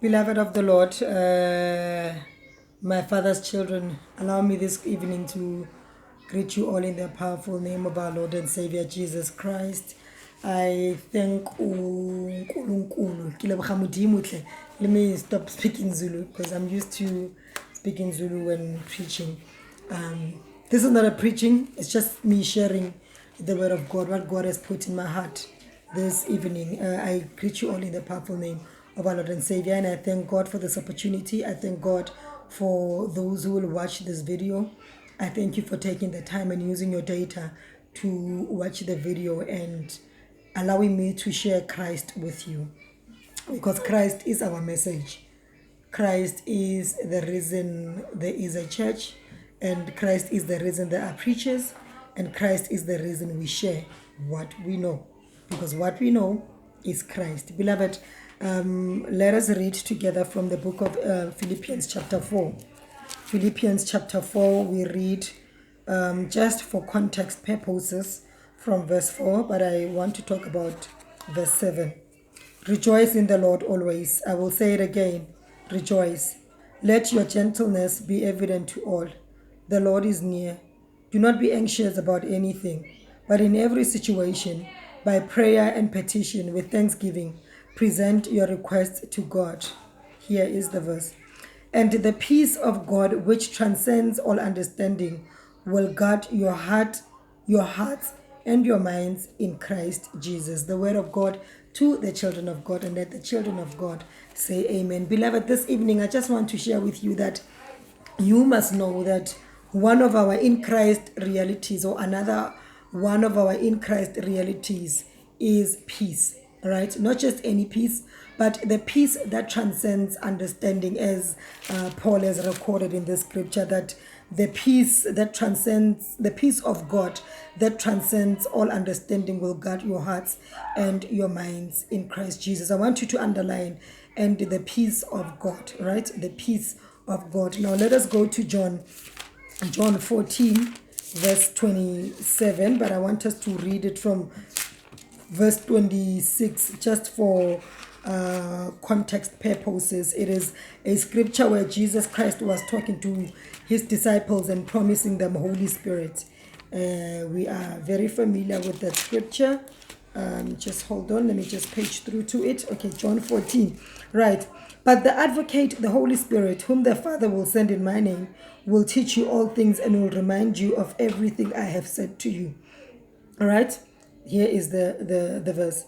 Beloved of the Lord, my father's children, allow me this evening to greet you all in the powerful name of our Lord and Savior Jesus Christ. I thank uNkulunkulu. Ke leboga Modimo tle. Let me stop speaking Zulu because I'm used to speaking Zulu when preaching. This is not a preaching, it's just me sharing the word of God, what God has put in my heart this evening. I greet you all in the powerful name of our Lord and Savior, and I thank God for this opportunity. I thank God for those who will watch this video. I thank you for taking the time and using your data to watch the video and allowing me to share Christ with you, because Christ is our message. Christ is the reason there is a church, and Christ is the reason there are preachers, and Christ is the reason we share what we know, because what we know is Christ. Beloved, let us read together from the book of Philippians chapter 4. Philippians chapter 4, we read just for context purposes from verse 4, but I want to talk about verse 7. Rejoice in the Lord always. I will say it again. Rejoice. Let your gentleness be evident to all. The Lord is near. Do not be anxious about anything, but in every situation, by prayer and petition with thanksgiving, present your requests to God. Here is the verse. And the peace of God, which transcends all understanding, will guard your hearts, and your minds in Christ Jesus. The word of God to the children of God, and let the children of God say amen. Beloved, this evening I just want to share with you that you must know that one of our in Christ realities, or another one of our in Christ realities, is peace. Right? Not just any peace, but the peace that transcends understanding, as Paul has recorded in the scripture, that the peace that transcends, the peace of God that transcends all understanding, will guard your hearts and your minds in Christ Jesus. I want you to underline, and the peace of God, right? The peace of God. Now let us go to John 14, verse 27, but I want us to read it from verse 26, just for context purposes. It is a scripture where Jesus Christ was talking to his disciples and promising them Holy Spirit. We are very familiar with that scripture. Just hold on, let me just page through to it. Okay, John 14, right. But the advocate, the Holy Spirit, whom the Father will send in my name, will teach you all things and will remind you of everything I have said to you. All right. Here is the verse.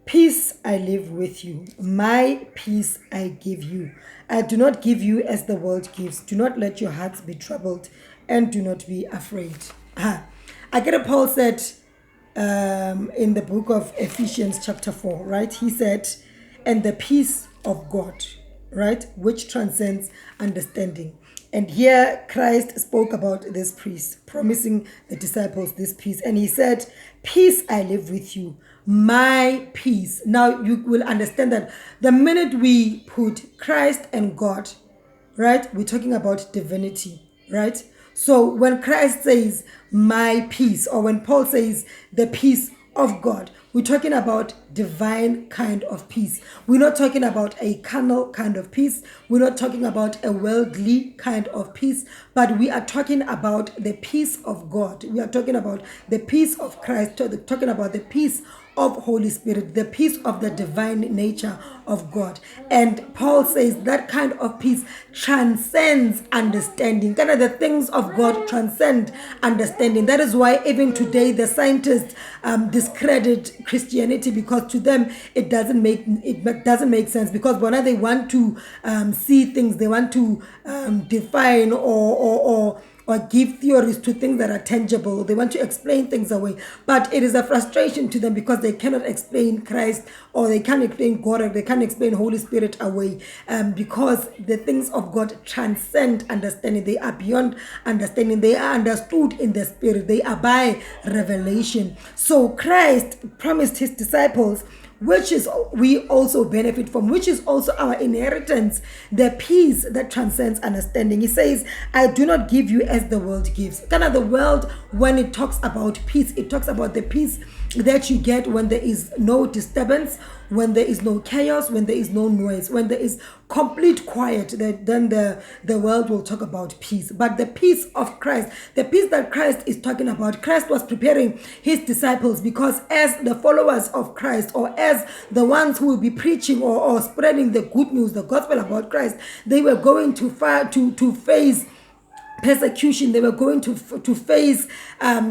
Peace I live with you. My peace I give you. I do not give you as the world gives. Do not let your hearts be troubled, and do not be afraid. I get Paul said in the book of Ephesians chapter 4, right? He said, and the peace of God, right, which transcends understanding. And here Christ spoke about this peace, promising the disciples this peace. And he said, peace I live with you, my peace. Now you will understand that the minute we put Christ and God, right, we're talking about divinity, right? So when Christ says my peace, or when Paul says the peace of God, we're talking about divine kind of peace. We're not talking about a carnal kind of peace. We're not talking about a worldly kind of peace, but we are talking about the peace of God. We are talking about the peace of Christ, talking about the peace of Holy Spirit, the peace of the divine nature of God. And Paul says that kind of peace transcends understanding. Kind of the things of God transcend understanding. That is why even today the scientists discredit Christianity, because to them it doesn't make sense, because whenever they want to see things, they want to define or give theories to things that are tangible. They want to explain things away. But it is a frustration to them because they cannot explain Christ, or they can't explain God, or they can't explain Holy Spirit away, because the things of God transcend understanding. They are beyond understanding. They are understood in the Spirit. They are by revelation. So Christ promised his disciples, which is we also benefit from, which is also our inheritance, the peace that transcends understanding. He says, I do not give you as the world gives. Kind of the world, when it talks about peace, it talks about the peace that you get when there is no disturbance, when there is no chaos, when there is no noise, when there is complete quiet, then the world will talk about peace. But the peace of Christ, the peace that Christ is talking about, Christ was preparing his disciples, because as the followers of Christ, or as the ones who will be preaching or spreading the good news, the gospel about Christ, they were going to face persecution. They were going to face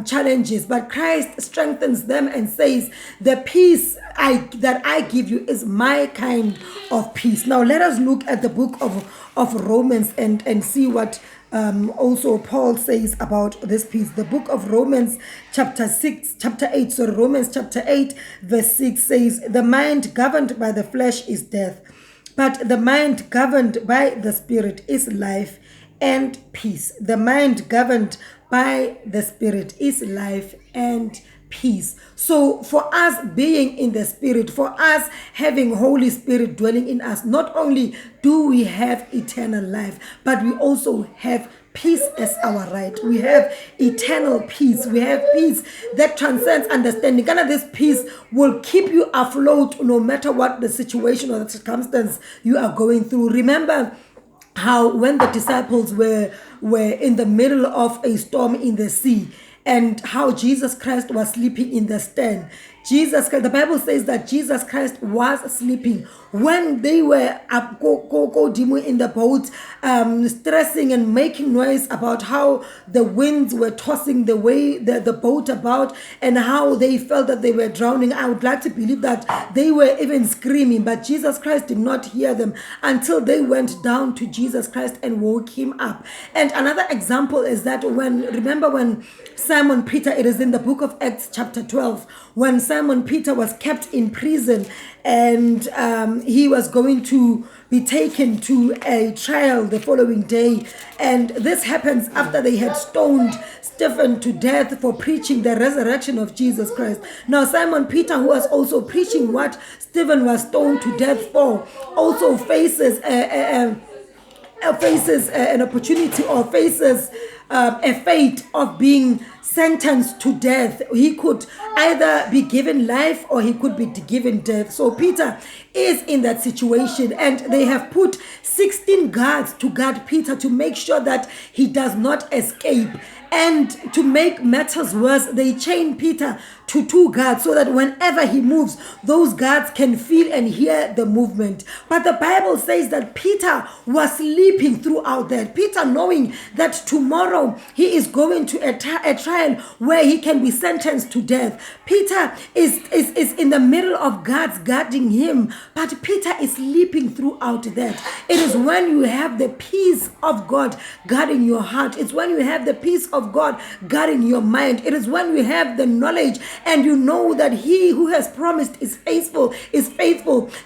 challenges, but Christ strengthens them and says, the peace that I give you is my kind of peace. Now let us look at the book of Romans and see what also Paul says about this peace. The book of Romans chapter 8 verse 6 says, the mind governed by the flesh is death, but the mind governed by the Spirit is life and peace. The mind governed by the Spirit is life and peace. So for us being in the Spirit, for us having Holy Spirit dwelling in us, not only do we have eternal life, but we also have peace as our right. We have eternal peace. We have peace that transcends understanding. And this peace will keep you afloat no matter what the situation or the circumstance you are going through. Remember how when the disciples were in the middle of a storm in the sea, and how Jesus Christ was sleeping in the stern. The Bible says that Jesus Christ was sleeping when they were up in the boat, stressing and making noise about how the winds were tossing the boat about, and how they felt that they were drowning. I would like to believe that they were even screaming, but Jesus Christ did not hear them until they went down to Jesus Christ and woke him up. And another example is that remember when Simon Peter, it is in the book of Acts chapter 12, when Simon Peter was kept in prison, and he was going to be taken to a trial the following day. And this happens after they had stoned Stephen to death for preaching the resurrection of Jesus Christ. Now Simon Peter, who was also preaching what Stephen was stoned to death for, also faces an opportunity, or faces a fate of being sentenced to death. He could either be given life or he could be given death. So Peter is in that situation, and they have put 16 guards to guard Peter to make sure that he does not escape. And to make matters worse, they chain Peter to 2 guards so that whenever he moves, those guards can feel and hear the movement. But the Bible says that Peter was sleeping throughout that. Peter, knowing that tomorrow he is going to a trial where he can be sentenced to death. Peter is in the middle of guards guarding him, but Peter is sleeping throughout that. It is when you have the peace of God guarding your heart. It's when you have the peace of God guarding your mind. It is when you have the knowledge and you know that he who has promised is faithful,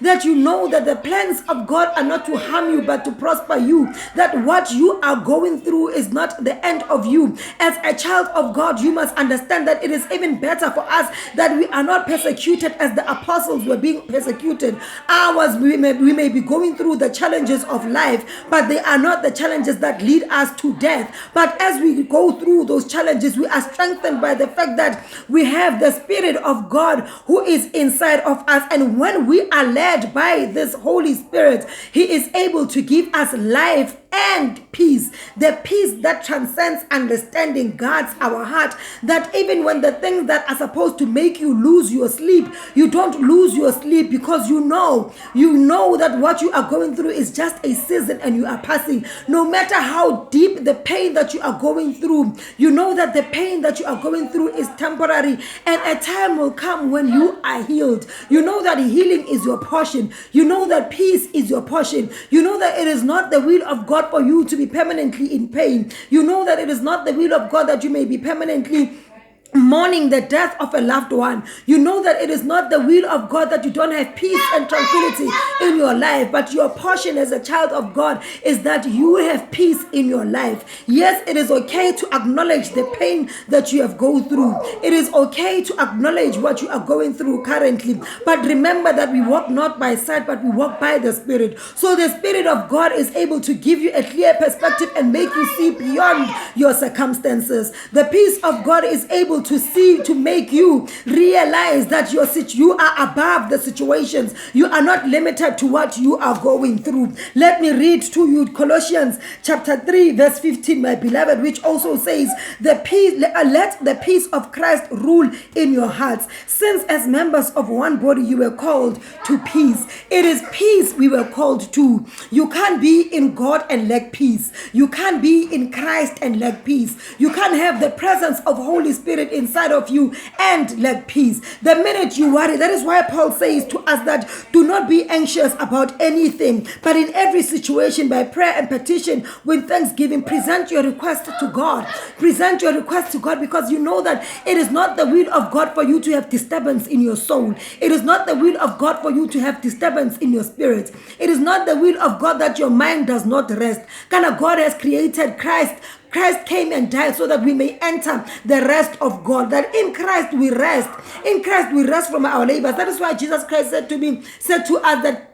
that you know that the plans of God are not to harm you but to prosper you, that what you are going through is not the end of you. As a child of God, you must understand that it is even better for us that we are not persecuted as the apostles were being persecuted. We may be going through the challenges of life, but they are not the challenges that lead us to death. But as we go through those challenges, we are strengthened by the fact that we have the Spirit of God who is inside of us. And when we are led by this Holy Spirit, he is able to give us life and peace. The peace that transcends understanding guards our heart, that even when the things that are supposed to make you lose your sleep, you don't lose your sleep, because you know that what you are going through is just a season and you are passing. No matter how deep the pain that you are going through, you know that the pain that you are going through is temporary, and a time will come when you are healed. You know that healing is your portion. You know that peace is your portion. You know that it is not the will of God for you to be permanently in pain. You know that it is not the will of God that you may be permanently mourning the death of a loved one. You know that it is not the will of God that you don't have peace and tranquility in your life, but your portion as a child of God is that you have peace in your life. Yes, it is okay to acknowledge the pain that you have gone through. It is okay to acknowledge what you are going through currently, but remember that we walk not by sight, but we walk by the Spirit. So the Spirit of God is able to give you a clear perspective and make you see beyond your circumstances. The peace of God is able to see, to make you realize that you are above the situations. You are not limited to what you are going through. Let me read to you Colossians chapter 3 verse 15, my beloved, which also says, let the peace of Christ rule in your hearts, since as members of one body you were called to peace. It is peace we were called to. You can't be in God and lack peace. You can't be in Christ and lack peace. You can't have the presence of Holy Spirit inside of you and lack peace. The minute you worry, that is why Paul says to us that do not be anxious about anything, but in every situation by prayer and petition with thanksgiving present your request to God. Present your request to God, because you know that it is not the will of God for you to have disturbance in your soul. It is not the will of God for you to have disturbance in your spirit. It is not the will of God that your mind does not rest. God has created Christ. Christ came and died so that we may enter the rest of God. That in Christ we rest. In Christ we rest from our labors. That is why Jesus Christ said to us that,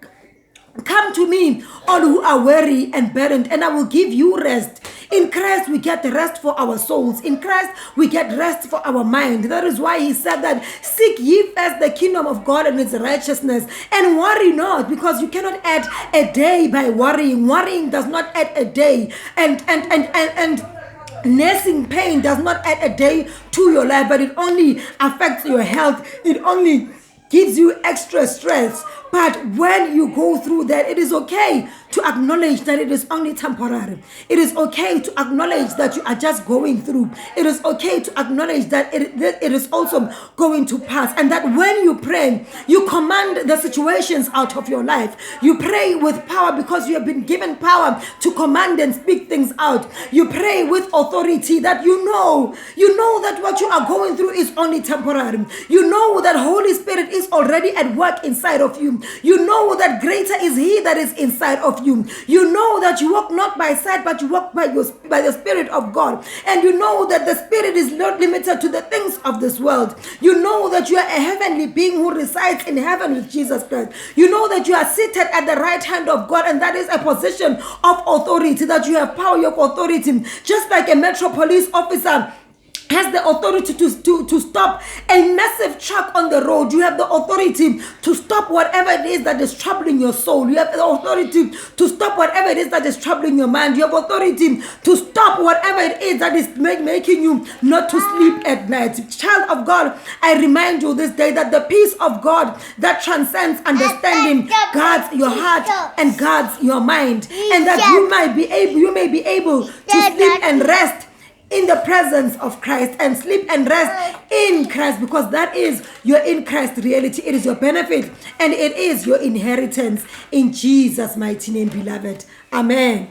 come to me, all who are weary and burdened, and I will give you rest. In Christ we get rest for our souls. In Christ we get rest for our mind. That is why he said that, seek ye first the kingdom of God and its righteousness, and worry not, because you cannot add a day by worrying. Worrying does not add a day, and nursing pain does not add a day to your life, but it only affects your health. It only gives you extra stress. But when you go through that, it is okay to acknowledge that it is only temporary. It is okay to acknowledge that you are just going through. It is okay to acknowledge that it is also going to pass. And that when you pray, you command the situations out of your life. You pray with power because you have been given power to command and speak things out. You pray with authority that you know that what you are going through is only temporary. You know that Holy Spirit is already at work inside of you. You know that greater is He that is inside of you. You know that you walk not by sight, but you walk by the Spirit of God. And you know that the Spirit is not limited to the things of this world. You know that you are a heavenly being who resides in heaven with Jesus Christ. You know that you are seated at the right hand of God, and that is a position of authority, that you have power, you have authority. Just like a Metro Police officer has the authority to stop a massive truck on the road. You have the authority to stop whatever it is that is troubling your soul. You have the authority to stop whatever it is that is troubling your mind. You have authority to stop whatever it is that is making you not to sleep at night. Child of God, I remind you this day that the peace of God that transcends understanding guards your heart and guards your mind, and that you may be able to sleep and rest in the presence of Christ, and sleep and rest in Christ, because that is your in Christ reality. It is your benefit and it is your inheritance in Jesus' mighty name, beloved. Amen.